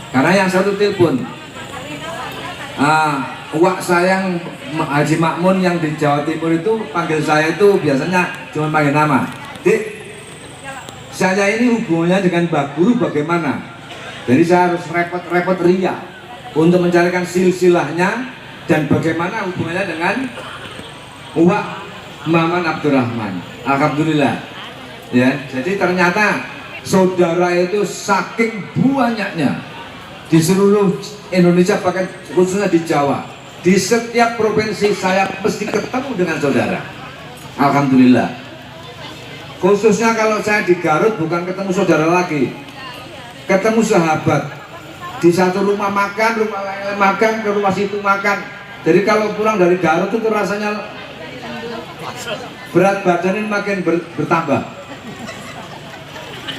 Karena yang satu telepon, uak sayang Haji Makmun yang di Jawa Timur itu panggil saya itu biasanya cuma panggil nama. Dik, saya ini hubungannya dengan Mbah Guru bagaimana? Jadi saya harus repot-repot ria untuk mencarikan silsilahnya dan bagaimana hubungannya dengan uak Maman Abdurrahman. Alhamdulillah. Ya, jadi ternyata saudara itu saking banyaknya di seluruh Indonesia, bahkan khususnya di Jawa, di setiap provinsi saya mesti ketemu dengan saudara. Alhamdulillah. Khususnya kalau saya di Garut bukan ketemu saudara lagi, ketemu sahabat. Di satu rumah makan, rumah lain makan, ke rumah situ makan. Jadi kalau pulang dari Garut itu rasanya berat badan ini makin bertambah.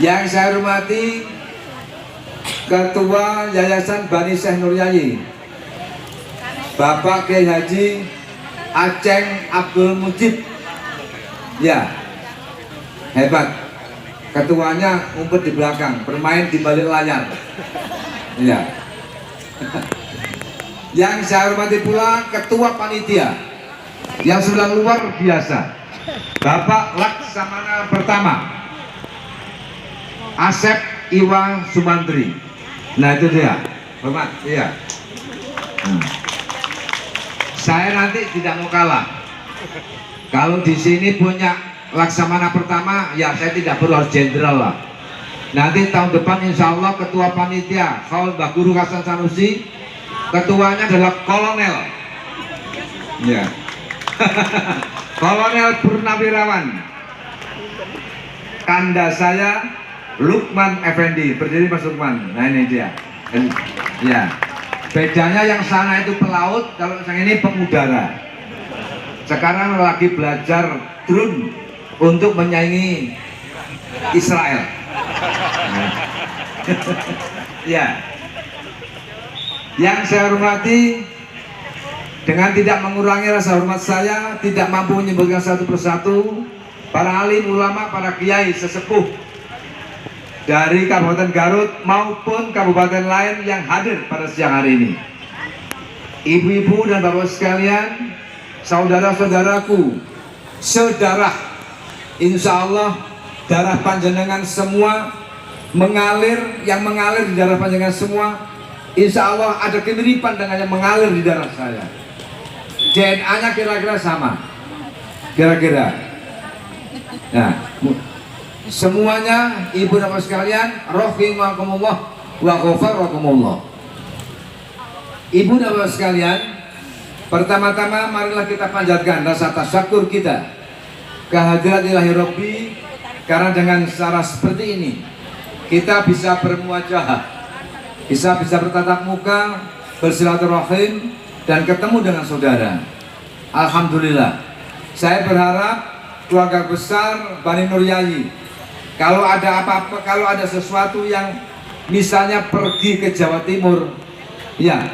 Yang saya hormati Ketua Yayasan Bani Syekh Nur Yayi, Bapak Kiai Haji Aceng Abdul Mujib. Ya, hebat. Ketuanya ngumpet di belakang, bermain di balik layar. Ya. Yang saya hormati pula Ketua Panitia yang sudah luar biasa, Bapak Laksamana Pertama Asep Iwa Sumantri. Nah itu dia, hormat. Iya. Saya nanti tidak mau kalah. Kalau di sini punya Laksamana Pertama, ya saya tidak perlu harus jenderal lah. Nanti tahun depan insya Allah Ketua Panitia Khaul Mbah Guru Hasan Sanusi, ketuanya adalah Kolonel. Ya. Kolonel Purnawirawan. Kanda saya Lukman Effendi, berdiri Mas Lukman. Nah ini dia. Ya. Bedanya yang sana itu pelaut, kalau yang ini pengudara. Sekarang lagi belajar drone untuk menyaingi Israel. Nah. Ya. Yang saya hormati, dengan tidak mengurangi rasa hormat saya, tidak mampu menyebutkan satu persatu para alim ulama, para kiai sesepuh dari Kabupaten Garut maupun kabupaten lain yang hadir pada siang hari ini. Ibu-ibu dan bapak sekalian, saudara-saudaraku, sedarah, insya Allah darah panjenengan semua mengalir, yang mengalir di darah panjenengan semua, insya Allah ada kemiripan dengan yang mengalir di darah saya. DNA-nya kira-kira sama, kira-kira. Nah, semuanya ibu dan bapak sekalian, rahimakumullah wa ghafarakumullah. Ibu dan bapak sekalian, pertama-tama marilah kita panjatkan rasa tasyukur kita kehadirat ilahi Rabbi, karena dengan cara seperti ini kita bisa bermuajahah, bisa bertatap muka, bersilaturahim dan ketemu dengan saudara. Alhamdulillah. Saya berharap keluarga besar Bani Nur Yayi, kalau ada apa-apa, kalau ada sesuatu yang misalnya pergi ke Jawa Timur, ya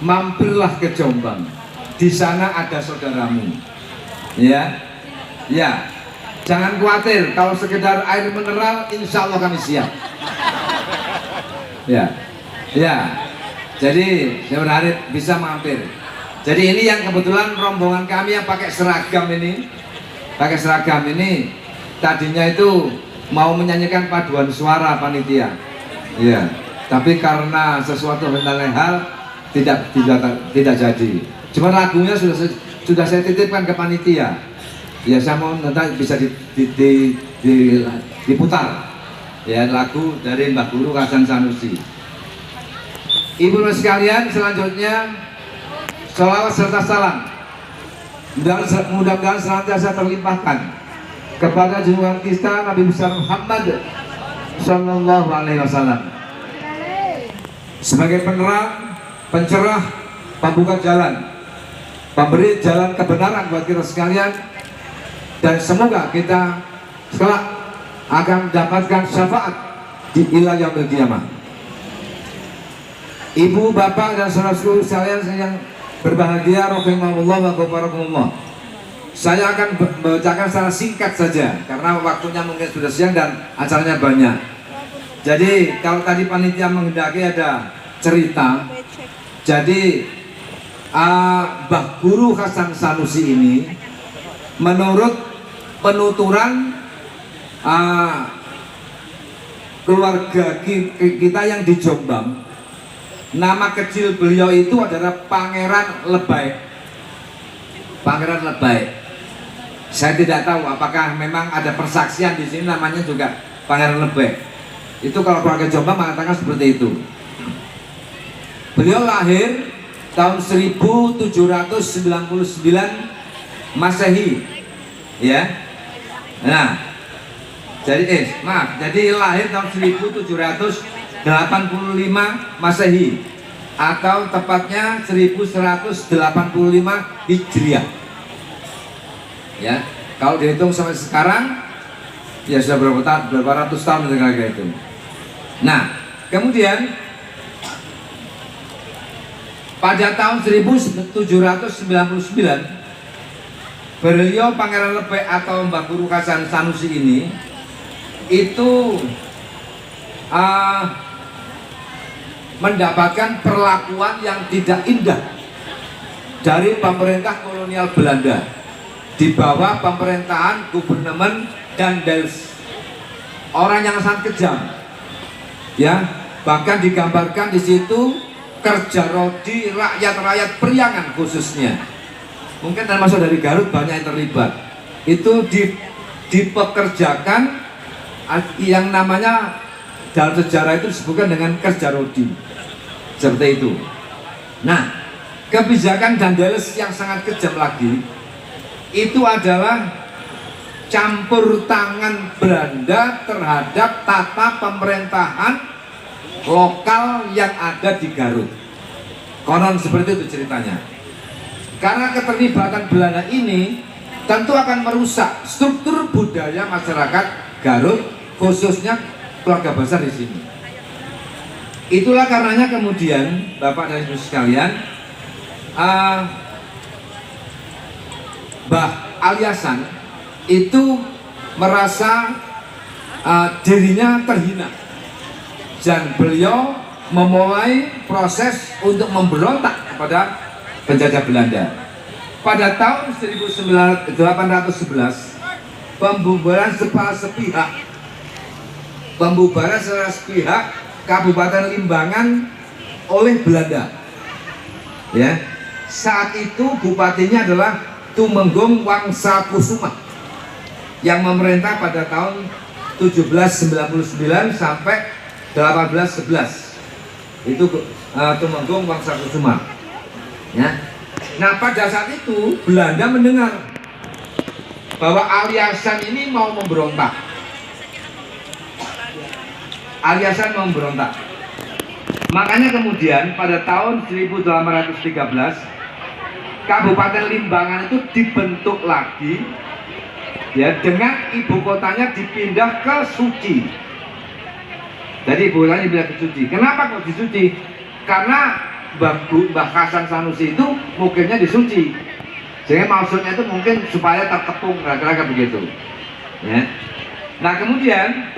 mampirlah ke Jombang. Di sana ada saudaramu. Ya, ya. Jangan khawatir, kalau sekedar air mineral, insya Allah kami siap. Ya, ya. Jadi saya berharap bisa mampir. Jadi ini yang kebetulan rombongan kami yang pakai seragam ini, tadinya itu mau menyanyikan paduan suara panitia, ya. Tapi karena sesuatu hal tidak jadi. Cuma lagunya sudah saya titipkan ke panitia. Ya saya mau nanti bisa diputar, ya lagu dari Mbah Guru Hasan Sanusi. Ibu dan sekalian, selanjutnya sholawat serta salam mudah-mudahan senantiasa terlimpahkan kepada junjungan kita Nabi besar Muhammad Sallallahu Alaihi Wasallam sebagai penerang, pencerah, pembuka jalan, pemberi jalan kebenaran buat kita sekalian, dan semoga kita kelak akan mendapatkan syafaat di ila yaumil qiyamah. Ibu, bapak, dan saudara-saudara sekalian yang berbahagia, rahimahullah wa ghafarakumullah. Saya akan membacakan secara singkat saja karena waktunya mungkin sudah siang dan acaranya banyak. Jadi kalau tadi panitia menghendaki ada cerita, jadi Mbah Guru Hasan Sanusi ini menurut penuturan keluarga kita yang di Jombang, nama kecil beliau itu adalah Pangeran Lebay. Pangeran Lebay. Saya tidak tahu apakah memang ada persaksian di sini namanya juga Pangeran Lebay. Itu kalau keluarga Jombang mengatakan seperti itu. Beliau lahir tahun 1799 Masehi, ya. Nah, jadi jadi lahir tahun 1785 Masehi atau tepatnya 1185 Hijriah. Ya, kalau dihitung sampai sekarang ya sudah berapa ratus tahun kira-kira itu. Nah, kemudian pada tahun 1799 beliau Pangeran Lebay atau Mbah Guru Hasan Sanusi ini itu mendapatkan perlakuan yang tidak indah dari pemerintah kolonial Belanda di bawah pemerintahan Gubernemen Daendels. Orang yang sangat kejam, ya, bahkan digambarkan di situ kerja rodi rakyat-rakyat Priangan khususnya, mungkin termasuk dari Garut banyak yang terlibat, itu dipekerjakan yang namanya dalam sejarah itu disebutkan dengan kerja rodi, seperti itu. Nah, kebijakan Daendels yang sangat kejam lagi itu adalah campur tangan Belanda terhadap tata pemerintahan lokal yang ada di Garut. Konon seperti itu ceritanya. Karena keterlibatan Belanda ini tentu akan merusak struktur budaya masyarakat Garut, khususnya keluarga besar di sini. Itulah karenanya kemudian Bapak dan Ibu sekalian, Mbah Aliasan itu merasa dirinya terhina dan beliau memulai proses untuk memberontak kepada penjajah Belanda. Pada tahun 1811 pembubaran secara sepihak Kabupaten Limbangan oleh Belanda. Ya, saat itu bupatinya adalah Tumenggung Wangsakusuma yang memerintah pada tahun 1799 sampai 1811. Itu Tumenggung Wangsakusuma. Ya. Nah, pada saat itu Belanda mendengar bahwa Aliasan ini mau memberontak. Aliasan mau memberontak. Makanya kemudian pada tahun 1813 Kabupaten Limbangan itu dibentuk lagi, ya, dengan ibu kotanya dipindah ke Suci. Jadi ibu kotanya dipindah ke Suci. Kenapa kok di Suci? Karena Mbah Hasan Sanusi itu mukimnya di Suci, sehingga maksudnya itu mungkin supaya terkepung, kira-kira begitu. Ya. Nah, kemudian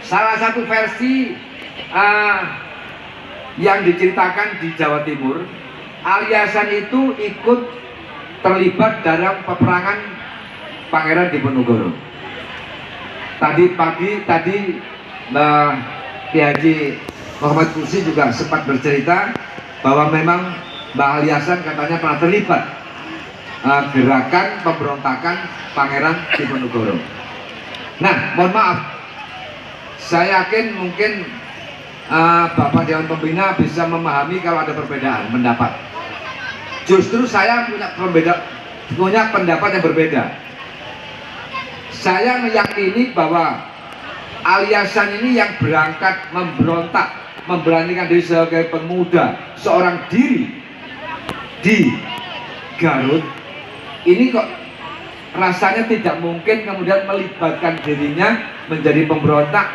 salah satu versi yang diceritakan di Jawa Timur, Aliasan itu ikut terlibat dalam peperangan Pangeran Diponegoro. Tadi pagi Mbah Ki Haji Muhammad Kursi juga sempat bercerita bahwa memang Mbah Aliasan katanya pernah terlibat gerakan pemberontakan Pangeran Diponegoro. Nah, mohon maaf, saya yakin mungkin Bapak Dewan Pembina bisa memahami kalau ada perbedaan pendapat. Justru saya punya pendapat yang berbeda. Saya meyakini bahwa Aliasan ini yang berangkat memberontak, memberanikan diri sebagai pemuda seorang diri di Garut, ini kok rasanya tidak mungkin kemudian melibatkan dirinya menjadi pemberontak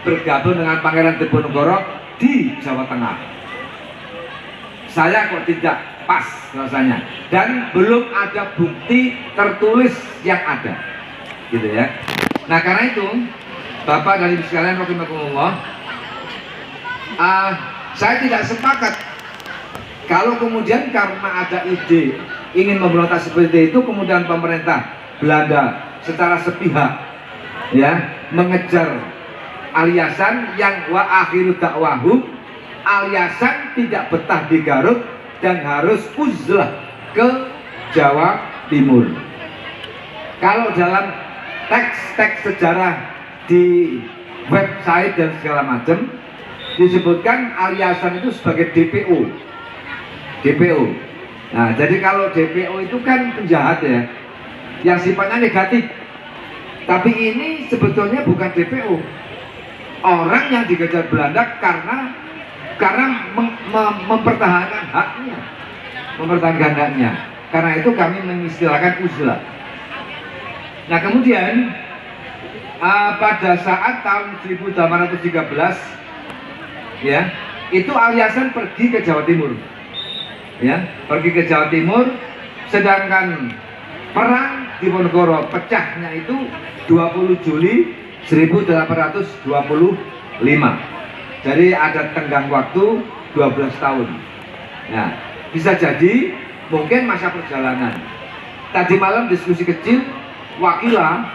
bergabung dengan Pangeran Diponegoro di Jawa Tengah. Saya kok tidak pas rasanya, dan belum ada bukti tertulis yang ada, gitu ya. Nah, karena itu Bapak dan Ibu sekalian rahimakumullah, saya tidak sepakat kalau kemudian karena ada ide ingin memberontak seperti itu, kemudian pemerintah Belanda secara sepihak ya mengejar Aliasan yang wa akhiru dakwahum, Aliasan tidak betah di Garut dan harus uzlah ke Jawa Timur. Kalau dalam teks-teks sejarah di website dan segala macam disebutkan Aliasan itu sebagai DPO. DPO. Nah, jadi kalau DPO itu kan penjahat ya, yang sifatnya negatif. Tapi ini sebetulnya bukan DPO. Orang yang dikejar Belanda karena mempertahankan haknya, mempertahankan haknya. Karena itu kami mengistilahkan uzlah. Nah, kemudian pada saat tahun 1813 ya, itu Aliasan pergi ke Jawa Timur. Ya, pergi ke Jawa Timur, sedangkan perang Diponegoro pecahnya itu 20 Juli 1825. Jadi ada tenggang waktu 12 tahun. Nah, bisa jadi mungkin masa perjalanan. Tadi malam diskusi kecil, Wakilah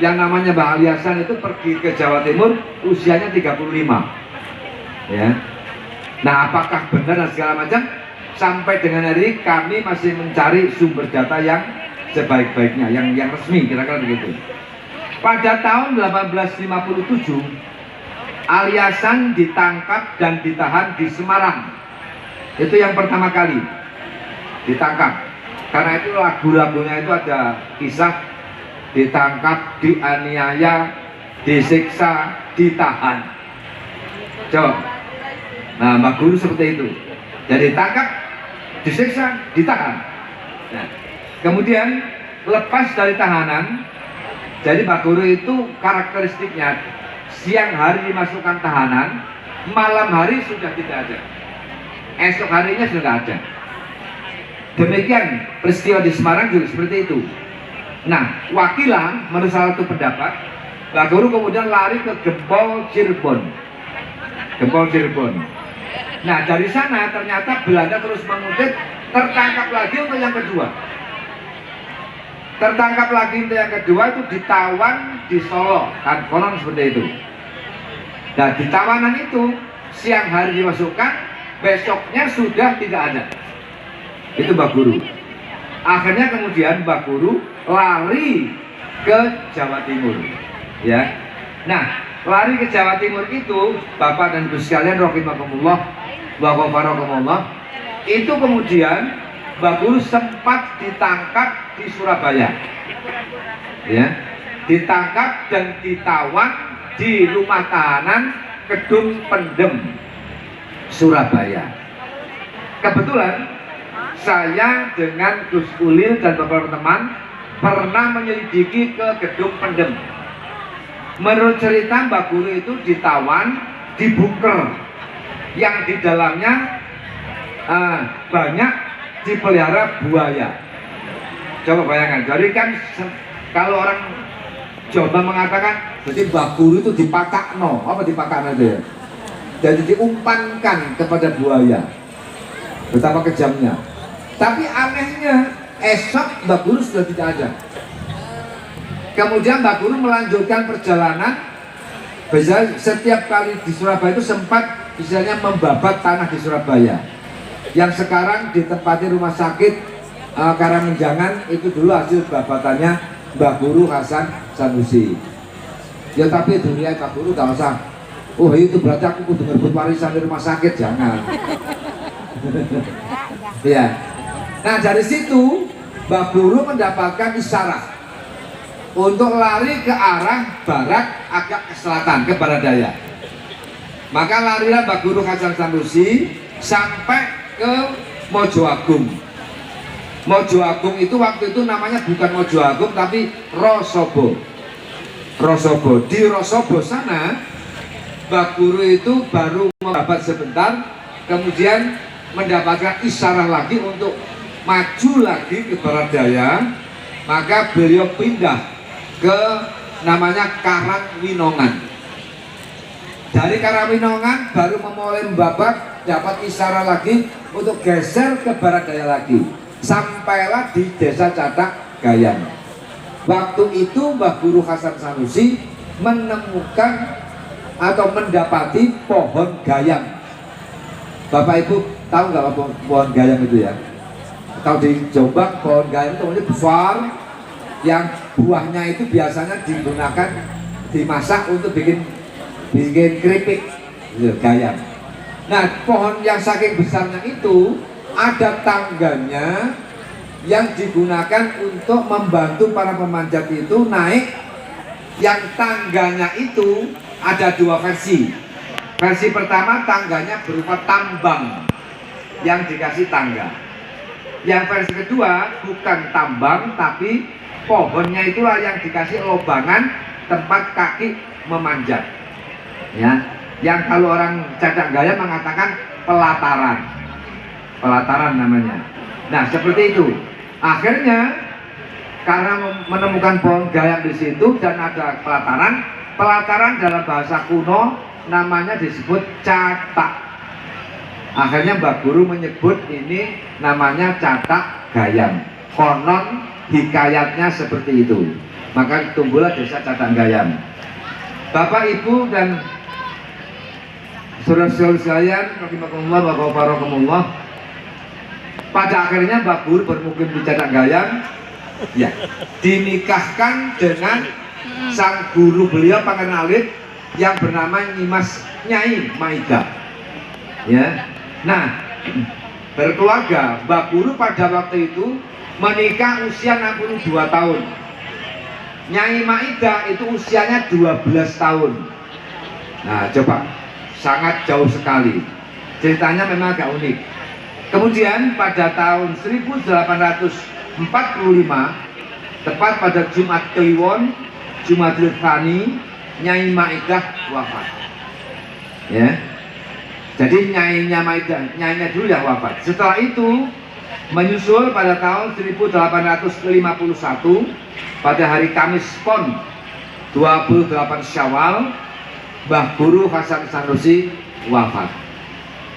yang namanya Mbah Aliasan itu pergi ke Jawa Timur usianya 35. Ya. Nah, apakah benar dan segala macam? Sampai dengan hari ini kami masih mencari sumber data yang sebaik-baiknya, yang resmi, kira-kira begitu. Pada tahun 1857 Aliasan ditangkap dan ditahan di Semarang. Itu yang pertama kali ditangkap. Karena itu lagu-lagunya itu ada kisah ditangkap, dianiaya, disiksa, ditahan. Coba. Nah, Mbak Guru seperti itu. Jadi tangkap, disiksa, ditahan. Nah, kemudian lepas dari tahanan. Jadi Mbak Guru itu karakteristiknya siang hari dimasukkan tahanan, malam hari sudah tidak ada, esok harinya sudah tidak ada. Demikian peristiwa di Semarang juga seperti itu. Nah, Wakilah menurut salah satu pendapat, Mbak Guru kemudian lari ke Gempol Cirebon. Gempol Cirebon. Nah, dari sana ternyata Belanda terus mengutip, tertangkap lagi untuk yang kedua. Tertangkap lagi untuk yang kedua itu ditawan di Solo, kan konon seperti itu. Nah, di tawanan itu siang hari dimasukkan, besoknya sudah tidak ada. Itu Mbak Guru. Akhirnya kemudian Mbak Guru lari ke Jawa Timur. Ya. Nah, lari ke Jawa Timur itu Bapak dan Ibu sekalian rahimakumullah wa ghafarakumullah, itu kemudian Mbak Guru sempat ditangkap di Surabaya, ya, ditangkap dan ditawan di rumah tahanan Kedung Pendem, Surabaya. Kebetulan saya dengan Gus Ulil dan beberapa teman pernah menyelidiki ke Kedung Pendem. Menurut cerita Mbak Guru itu ditawan di bunker yang di dalamnya banyak dipelihara buaya. Coba bayangkan, jadi kan kalau orang Jawa mengatakan, jadi Mbak Guru itu dipakakno, apa dipakakno itu ya? Jadi diumpankan kepada buaya. Betapa kejamnya. Tapi anehnya, esok Mbak Guru sudah tidak ada. Kemudian Mbak Guru melanjutkan perjalanan. Biasanya setiap kali di Surabaya itu sempat misalnya membabat tanah di Surabaya. Yang sekarang ditempati rumah sakit Karangmenjangan, itu dulu hasil babatannya Mbah Guru Hasan Sanusi. Ya tapi dunia Mbah Guru gak usah, oh itu berarti aku kudu ngerebut warisan di rumah sakit, jangan. Ya. Nah, dari situ Mbah Guru mendapatkan isyarat untuk lari ke arah barat, agak ke selatan, ke barat daya. Maka larilah Mbah Guru Hasan Sanusi sampai ke Mojo Agung. Mojo Agung itu waktu itu namanya bukan Mojo Agung tapi Rosobo. Rosobo. Di Rosobo sana Mbah Guru itu baru mendapat sebentar, kemudian mendapatkan isyarat lagi untuk maju lagi ke barat daya. Maka beliau pindah ke namanya Karangwinongan. Dari Karawinongan baru memulai membabak, dapat isyarat lagi untuk geser ke barat daya lagi. Sampailah di desa Cadak Gayam. Waktu itu Mbah Guru Hasan Sanusi menemukan atau mendapati pohon gayam. Bapak Ibu tahu nggak apa pohon gayam itu ya? Tahu di Jombang pohon gayam itu ini besar, yang buahnya itu biasanya digunakan dimasak untuk bikin keripik gayam. Nah, pohon yang saking besarnya itu ada tangganya yang digunakan untuk membantu para pemanjat itu naik. Yang tangganya itu ada dua versi. Versi pertama tangganya berupa tambang yang dikasih tangga. Yang versi kedua bukan tambang tapi pohonnya itulah yang dikasih lobangan tempat kaki memanjat. Ya, yang kalau orang Cadak Gayam mengatakan pelataran. Pelataran namanya. Nah, seperti itu. Akhirnya karena menemukan pohon gayam di situ dan ada pelataran, pelataran dalam bahasa kuno namanya disebut catak. Akhirnya Mbah Guru menyebut ini namanya Cadak Gayam. Konon hikayatnya seperti itu. Maka tumbuhlah desa Cadak Gayam. Bapak, Ibu dan saudara-saudara sekalian, rahimakumullah wa barakallahu. Pada akhirnya Mbah Guru bermukim di Cadak Gayam. Ya, dinikahkan dengan sang guru beliau Pangeran Alit yang bernama Nyai Maida. Ya, nah berkeluarga. Mbah Guru pada waktu itu menikah usia 62 tahun. Nyai Maida itu usianya 12 tahun. Nah, coba sangat jauh sekali. Ceritanya memang agak unik. Kemudian pada tahun 1845 tepat pada Jumat Kliwon, Jumadil Tsani, Nyai Maidah wafat. Ya. Jadi nyainya dulu yang wafat. Setelah itu menyusul pada tahun 1851 pada hari Kamis Pon 28 Syawal Mbah Guru Hasan Sanusi wafat.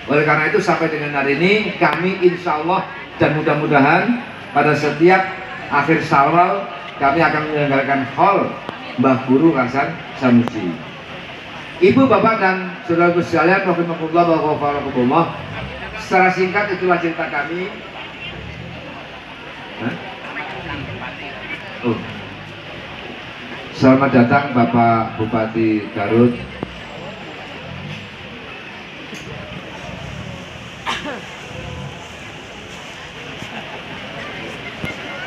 Oleh karena itu sampai dengan hari ini kami insya Allah dan mudah-mudahan pada setiap akhir Syawal kami akan menyelenggarakan haul Mbah Guru Hasan Sanusi. Ibu, Bapak dan saudara sekalian, rahimakumullah wa barakallahu. Secara singkat itulah cerita kami. Selamat datang Bapak Bupati Garut.